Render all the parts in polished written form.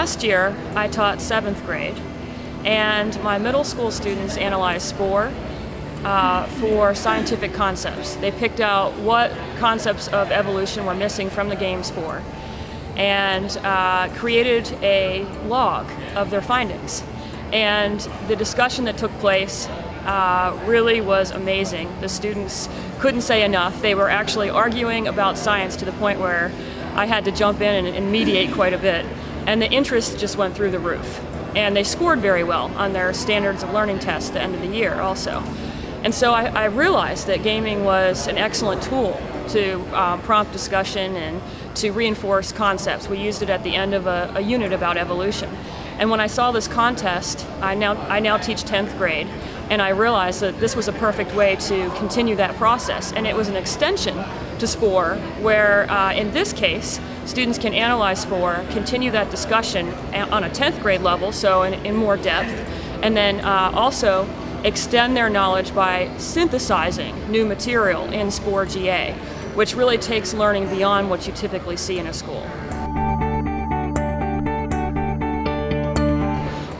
last year I taught 7th grade, and my middle school students analyzed Spore for scientific concepts. They picked out what concepts of evolution were missing from the game Spore and created a log of their findings. And the discussion that took place really was amazing. The students couldn't say enough. They were actually arguing about science to the point where I had to jump in and mediate quite a bit. And the interest just went through the roof. And they scored very well on their standards of learning test at the end of the year also. And so I realized that gaming was an excellent tool to prompt discussion and to reinforce concepts. We used it at the end of a unit about evolution. And when I saw this contest, I now teach 10th grade, and I realized that this was a perfect way to continue that process. And it was an extension to Spore, where in this case, students can analyze Spore, continue that discussion on a 10th grade level, so in more depth, and then also extend their knowledge by synthesizing new material in Spore GA, which really takes learning beyond what you typically see in a school.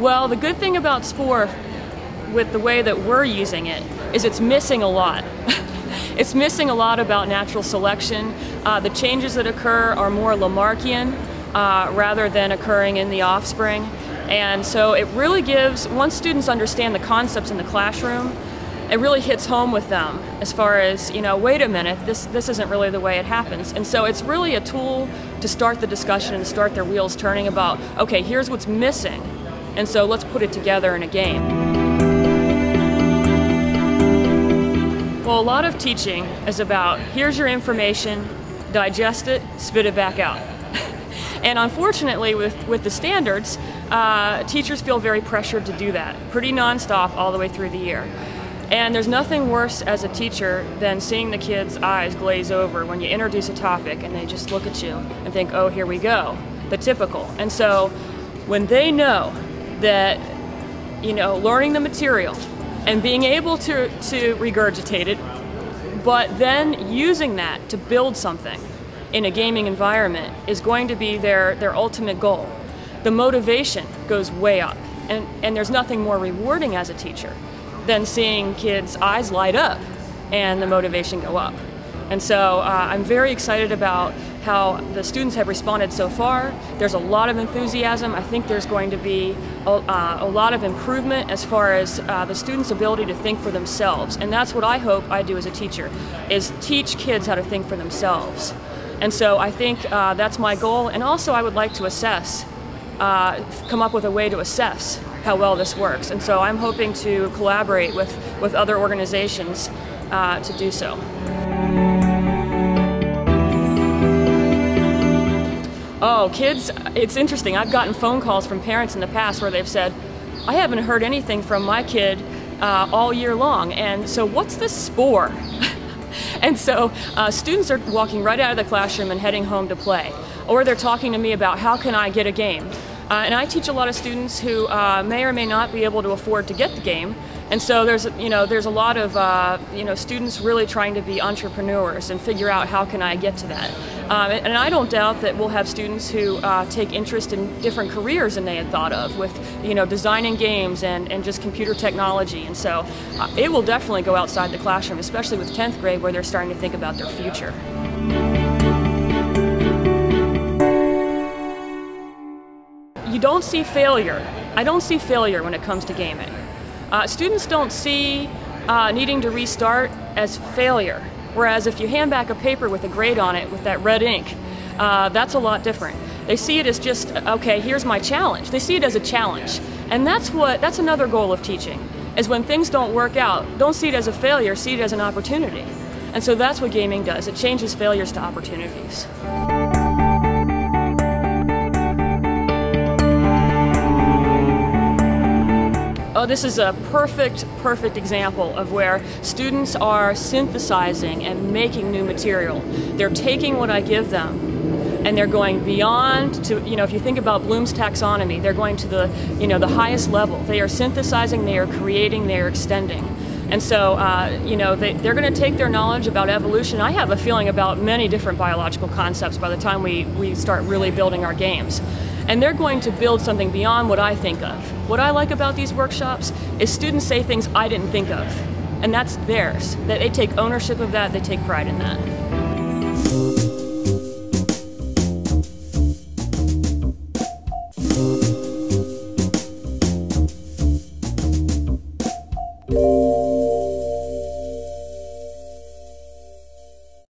Well, the good thing about Spore, with the way that we're using it, is it's missing a lot. It's missing a lot about natural selection. The changes that occur are more Lamarckian rather than occurring in the offspring. And so it really gives, once students understand the concepts in the classroom, it really hits home with them as far as, wait a minute, this isn't really the way it happens. And so it's really a tool to start the discussion and start their wheels turning about, okay, here's what's missing, and so let's put it together in a game. Well, a lot of teaching is about, here's your information, digest it, spit it back out. And unfortunately, with the standards, teachers feel very pressured to do that, pretty nonstop all the way through the year. And there's nothing worse as a teacher than seeing the kids' eyes glaze over when you introduce a topic and they just look at you and think, oh, here we go, the typical. And so when they know that, learning the material and being able to regurgitate it, but then using that to build something in a gaming environment is going to be their ultimate goal. The motivation goes way up, and there's nothing more rewarding as a teacher than seeing kids' eyes light up and the motivation go up. And so I'm very excited about how the students have responded so far. There's a lot of enthusiasm. I think there's going to be a lot of improvement as far as the students' ability to think for themselves. And that's what I hope I do as a teacher, is teach kids how to think for themselves. And so I think that's my goal. And also I would like to assess, come up with a way to assess how well this works. And so I'm hoping to collaborate with other organizations to do so. Oh, kids, it's interesting. I've gotten phone calls from parents in the past where they've said, I haven't heard anything from my kid all year long, and so what's this Spore? And so students are walking right out of the classroom and heading home to play. Or they're talking to me about, how can I get a game? And I teach a lot of students who may or may not be able to afford to get the game. And so there's a lot of students really trying to be entrepreneurs and figure out, how can I get to that? And I don't doubt that we'll have students who take interest in different careers than they had thought of, with designing games and just computer technology. And so it will definitely go outside the classroom, especially with 10th grade, where they're starting to think about their future. You don't see failure. I don't see failure when it comes to gaming. Students don't see needing to restart as failure, whereas if you hand back a paper with a grade on it with that red ink, that's a lot different. They see it as just, okay, here's my challenge. They see it as a challenge. And that's another goal of teaching, is when things don't work out, don't see it as a failure, see it as an opportunity. And so that's what gaming does. It changes failures to opportunities. Oh, this is a perfect example of where students are synthesizing and making new material. They're taking what I give them and they're going beyond to, if you think about Bloom's taxonomy, they're going to the highest level. They are synthesizing, they are creating, they are extending. And so, they're going to take their knowledge about evolution. I have a feeling about many different biological concepts by the time we start really building our games. And they're going to build something beyond what I think of. What I like about these workshops is students say things I didn't think of. And that's theirs. That they take ownership of that, they take pride in that.